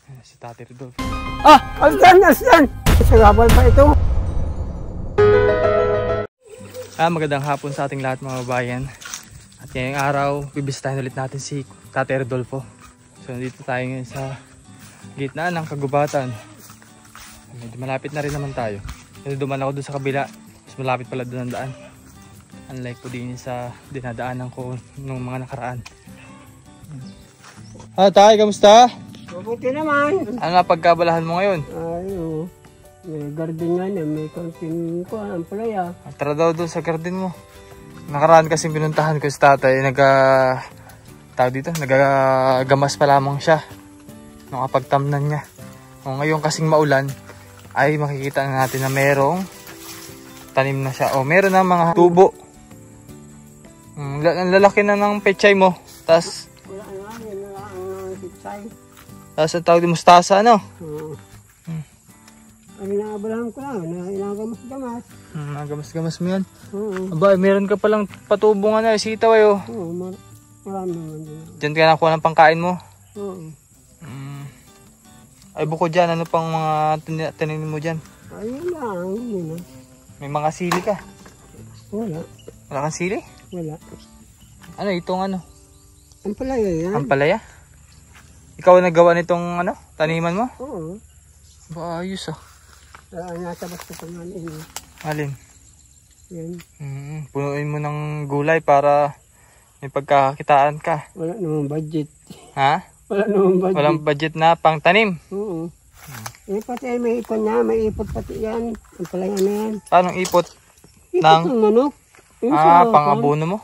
Si Tatay Rodolfo. Aslan! Sagabal pa ito. Magandang hapon sa ating lahat mga babayan. At ngayong araw, bibisitahin ulit natin si Tatay Rodolfo. So nandito tayo ngayon sa gitna ng kagubatan. Medyo malapit na rin naman tayo. Kasi duman ako doon sa kabila. Mas malapit pala doon ang daan. Unlike po din sa dinadaanan ko nung mga nakaraan. Tay, kamusta? Mabuti naman. Ano nga pagkabalahan mo ngayon? Ay, oo. May garden nga na, may kaunting ko, ang palaya. Tara daw doon sa garden mo. Nakaraan kasi pinuntahan ko si tatay, nagagamas pa lamang siya nung kapagtamnan niya. O ngayon kasing maulan, ay makikita na natin na merong tanim na siya. O meron na mga tubo. Ang lalaki na ng pechay mo. Tapos ang tawag di mustasa, ano? Oo. Ang inaabalahan ko lang, inagamas-gamas. Nagamas-gamas mo yan? Oo. Aba, meron ka palang patubong ano, sitaw ayo. Oo, marami naman din. Diyan ka nakuha ng pangkain mo? Oo. Ay bukod dyan, ano pang mga tinanim mo dyan? Ayun lang, yun na. May mga sili ka? Wala. Wala kang sili? Wala. Ano, itong ano? Ang palaya yan. Ang palaya? Ikaw ang nagawa nitong ano, taniman mo? Oo. Ba, ayos ah. Nasa basta pa nga ini. Alin? Yan. Punuin mo ng gulay para may pagkakakitaan ka. Wala namang budget. Ha? Wala namang budget. Walang budget na pang tanim? Oo. Pati may ipon niya, may ipot pati yan. Ang palaya na yan. Paano ipot? Ipot ng manok. Pang abono mo?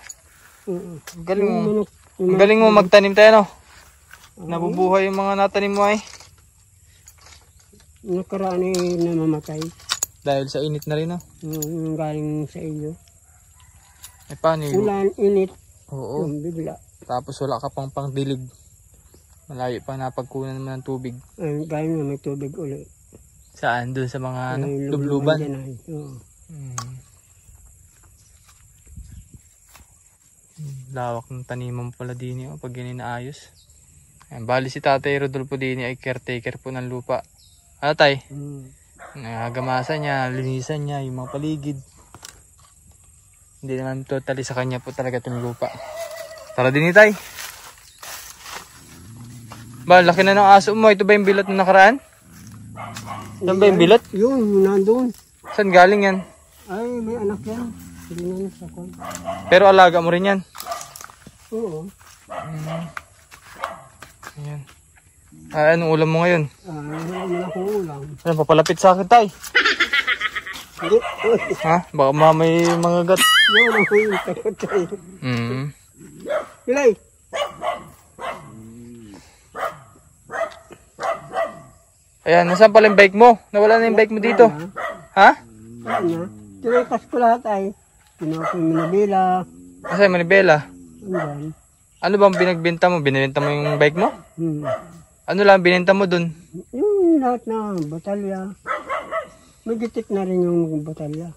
Oo. Galing mo magtanim tayo, no? Nabubuhay yung mga natanim mo ay. Nakaraan ay namamatay. Dahil sa init na rin, no? Galing sa iyo. Paano yun? Ulan, init. Oo. Yung bigla. Tapos wala ka pang pangdilig. Malayo pa napagkunan naman ng tubig. Ay, galing na may tubig ulit. Saan? Doon sa mga lubluban? Oo. Lawak ng taniman pala din yun pag yun inaayos. Bali si Tatay Rodolfo din ay caretaker po ng lupa. Ano tay? Nagamasan niya, linisan niya yung mga paligid. Hindi naman totally sa kanya po talaga itong lupa. Tara din tay. Ba, laki na ng aso mo. Ito ba yung bilot na nakaraan? Saan ba yung bilot? Yun, nandun. Saan galing yan? Ay, may anak yan. Hindi sa kon. Pero alaga mo rin yan? Oo. Ayan. Anong ulam mo ngayon? Wala akong ulam. Ano, papalapit sa akin tay? Hindi. Ha? Baka may mga gat. Yun ang huling takot tayo. Hilay! Ayan, nasaan pala yung bike mo? Nawala na yung bike mo dito. Ha? Ayan na. Tinikas ko lahat ay. Kinuha ko yung Manibela. Asa yung Manibela? Ayan. Ano bang binagbenta mo? Binibenta mo yung bike mo? Ano lang binenta mo dun? Yung lahat na batalya. May gitik na rin yung batalya.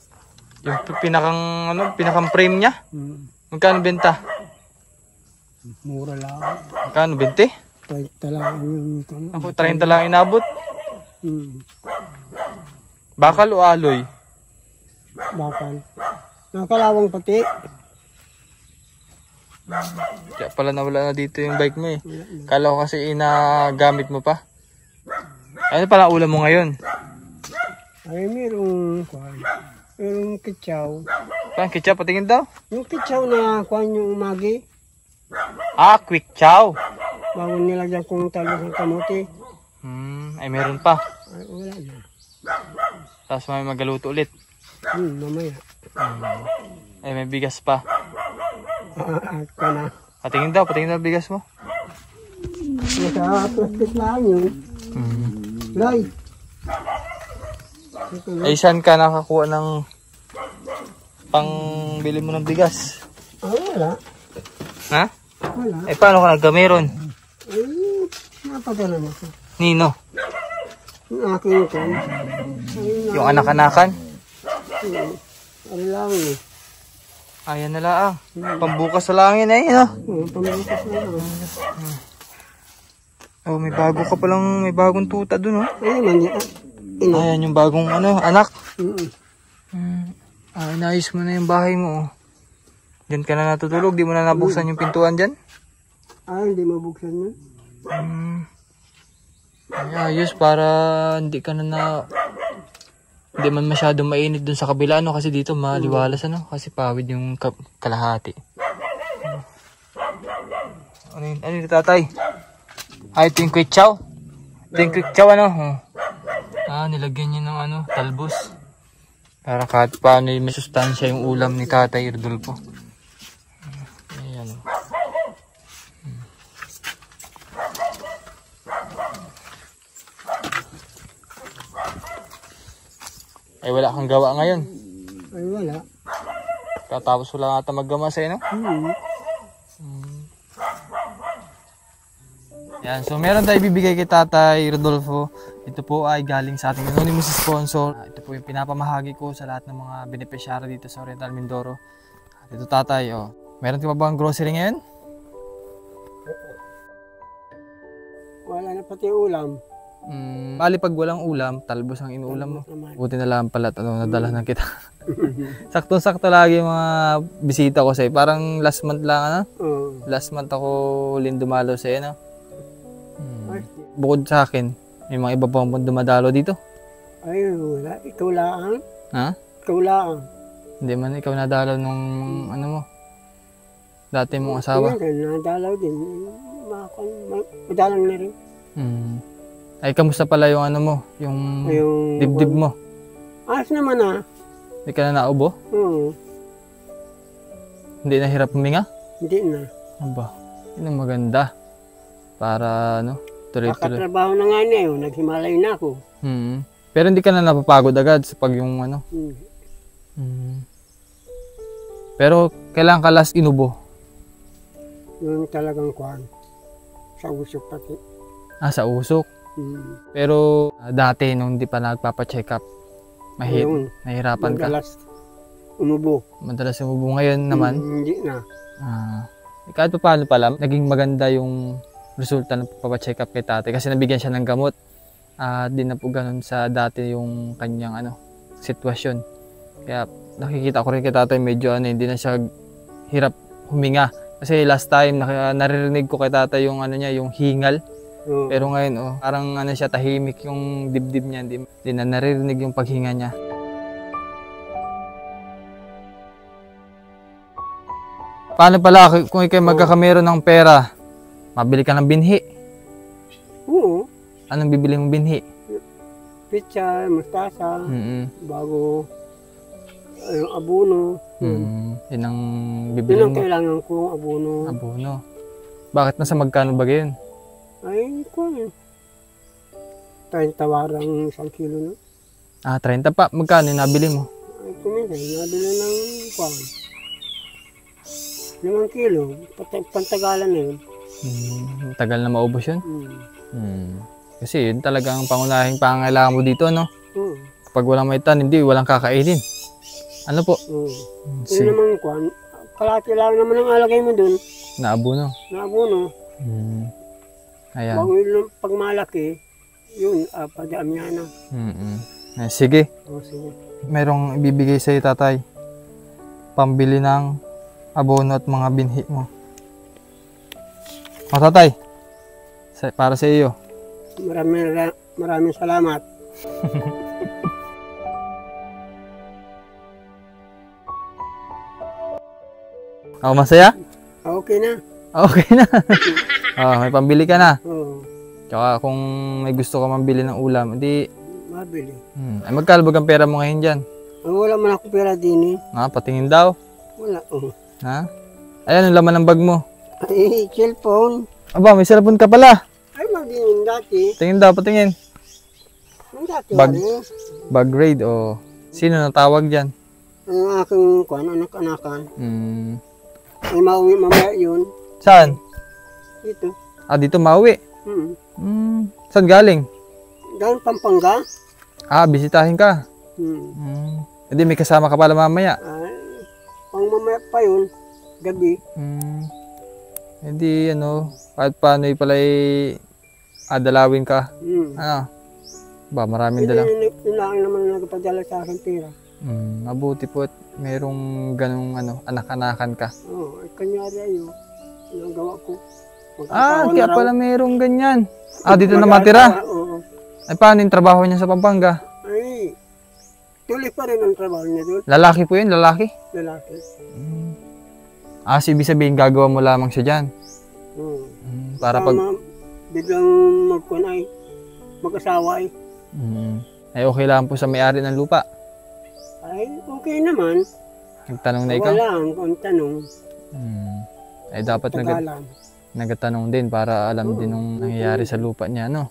Yung pinakang frame niya? Magkano benta? Mura lang. Magkano, 20? 30 lang yung ito. Ako, 30 lang inabot. Bakal o aloy? Bakal. Nakalawang pati. Kaya pala nawala na dito yung bike mo eh. Kala ko kasi inagamit mo pa. Ano pala ulam mo ngayon? Ay, merong kitsaw. Parang kitchaw, patingin daw. Yung kitsaw na kuhan yung umagi. Quick chow. Bago nilagyan kong talo ng kamote. Ay meron pa. Ay, wala na. Tapos may magaluto ulit. Mamaya. Ay may bigas pa. Ka na. Patingin daw bigas mo. Nasa plastic lang yun. Lay. Ay saan ka nakakuha ng pangbili mo ng bigas? Wala. Ha? Wala. Paano ka nagkameron? Napadala na ko. Nino? Yung aking ito. Yung anak-anakan? Ano lang eh. Ayan na lang. Pambukas sa langin eh, no? Pambukas na lang. Oh, may bago ka palang, may bagong tuta dun, oh. Ayun, Ayan yung bagong ano, anak. mm. Inayos mo na yung bahay mo, oh. Diyan ka na natutulog, di mo na nabuksan yung pintuan dyan? Hindi mabuksan yun. Ay, ayos para hindi ka hindi man masyadong mainit dun sa kabila, ano, kasi dito maliwalas, ano, kasi pawid yung kalahati. Ano yun, tatay? Ito yung quick chow. Ito yung quick chow, ano, nilagyan niya ng ano, talbos. Para kahit paano may sustansya yung ulam ni Tatay Rodolfo. Ayan. Ay, wala kang gawa ngayon. Ay, wala. Katapos wala ata maggamas, no? Yan, so meron tayo bibigay kay Tatay Rodolfo. Ito po ay galing sa ating anonymous sponsor. Ito po yung pinapamahagi ko sa lahat ng mga beneficiary dito sa Oriental Mindoro. Ito, Tatay, oh. Meron ka ba bang grocery ngayon? Wala na pati ulam. Bali pag walang ulam, talbos ang inuulam mo. Buti na lang pala nadala na kita. Saktong-sakto lagi yung mga bisita ko sa'yo. Parang last month lang, ano? Last month ako huling dumalo sa'yo, no? Bukod sa akin, may mga iba pang dumadalo dito. Ay, wala. Ikaw lang. Ha? Ikaw lang. Hindi man ikaw nadalaw nung ano mo. Dati mong asawa. Nadalaw din. Madalang na rin. Ay, kamusta pala yung ano mo? Yung dibdib mo? Ayos naman Hindi ka na naubo? Hindi na hirap huminga? Hindi na. Aba, yun ang maganda. Para ano, tuloy-tuloy. Kakatrabaho na nga niya yun. Naghimalay na ako. Pero hindi ka na napapagod agad sa pag yung ano? Pero kailangan ka last inubo? Yung talagang kwan. Sa usok pati. Sa usok? Pero dati nung hindi pa nagpapa-check up, nahihirapan ka? Madalas umubo. Madalas umubo ngayon naman? Hindi na. Kahit pa paano pala, naging maganda yung resulta ng papa-check up kay tatay kasi nabigyan siya ng gamot. Di na po ganun sa dati yung kanyang sitwasyon. Kaya nakikita ko rin kay tatay medyo hindi na siya hirap huminga. Kasi last time naririnig ko kay tatay yung yung hingal. Pero ngayon parang siya tahimik yung dibdib niya, hindi na naririnig yung paghinga niya. Paano pala kung ikay magkakamero ng pera, mabili ka ng binhi? Oo. Anong bibili mong binhi? Pizza, mustasa, bago abono. Yun ang bibili mo? Yun ang kailangan ko, abono. Abono. Bakit nasa magkano ba yun? Ay, kung 30 warang 1 kilo na. 30 pa. Magkano yung nabili mo? Ay, kuminsan, nabili ng 5 kilo. Pantagalan na yun. Tagal na maubos yun? Kasi yun talagang pangunahing pangangailangan mo dito, no? Kapag walang may tanim, walang kakainin. Ano po? Yun naman kwan. Kalati lang naman ang alagay mo dun. Naabuno? Naabuno. Ayan. Bago yun, pag malaki, yun, padaan niya na. Sige. Sige. Merong ibibigay sa'yo, tatay. Pambili ng abono at mga binhi mo. Tatay. Para sa iyo. Maraming salamat. Masaya? Okay na. Okay na. May pambili ka na. Oo. Tsaka kung may gusto ka mambili ng ulam, hindi... Mabili. Ay magkalbog ang pera mo ngayon dyan? Wala man ako pera din Patingin daw. Wala. Ha? Ayan, ang laman ng bag mo. Ay, cellphone. Aba, may cellphone ka pala. Ay, maging dati. Tingin daw, patingin. Ang dati. Bag raid o... Sino natawag dyan? Ang aking anak-anakan. Ay, mauwi mamaya yun. Saan? Dito. Dito mauwi? Saan galing? Galing Pampanga. Bisitahin ka? Hindi, may kasama ka pala mamaya. Ay, pang mamaya pa yun. Gabi. Hindi, kahit paano pala dalawin ka. Hmm. Ano? Ba, maraming dala. Ilang naman nagpadala sa akin pera. Mabuti po at merong ganung anak-anakan ka. Oo, kanyari ayo. Nagawa ko. Kaya pala merong ganyan. Dito na matira? Oo. Ay, paano yung trabaho niya sa Pampanga? Ay, tuloy pa rin ang trabaho niya doon. Lalaki po yun, lalaki? Lalaki. So ibig sabihin, gagawa mo lamang siya dyan? Oo. Para pag... Biglang magkunay, mag-asawa eh. Ay, okay lang po sa may-ari ng lupa? Ay, okay naman. Nagtanong na ikaw? Wala lang kung tanong. Ay, dapat nagtanong din para alam din nung nangyayari sa lupa niya, no?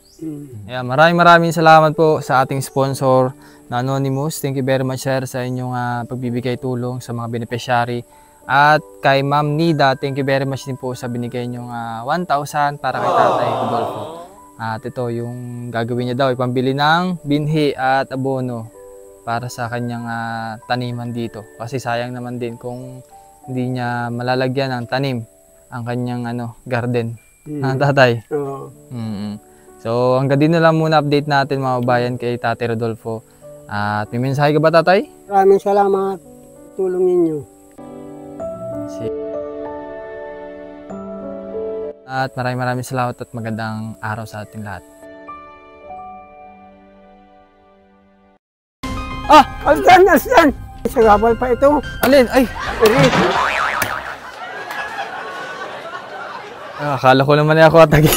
Yeah, maraming salamat po sa ating sponsor na Anonymous. Thank you very much, sir, sa inyong pagbibigay tulong sa mga beneficiary. At kay Ma'am Nida, thank you very much din po sa binigay niyong 1,000 para kay Tatay Rodolfo. At ito yung gagawin niya daw, ipambili ng binhi at abono para sa kanyang taniman dito. Kasi sayang naman din kung hindi niya malalagyan ng tanim ang kanyang garden. Tatay? Oo. So hanggang din na lang muna update natin mga bayan kay Tatay Rodolfo. At may mensahe ka ba, Tatay? Maraming salamat. Tulong ninyo. At maraming salamat at magandang araw sa ating lahat. Aslan! Sagabal pa ito. Alin? Ay! Akala ko naman ako atagi.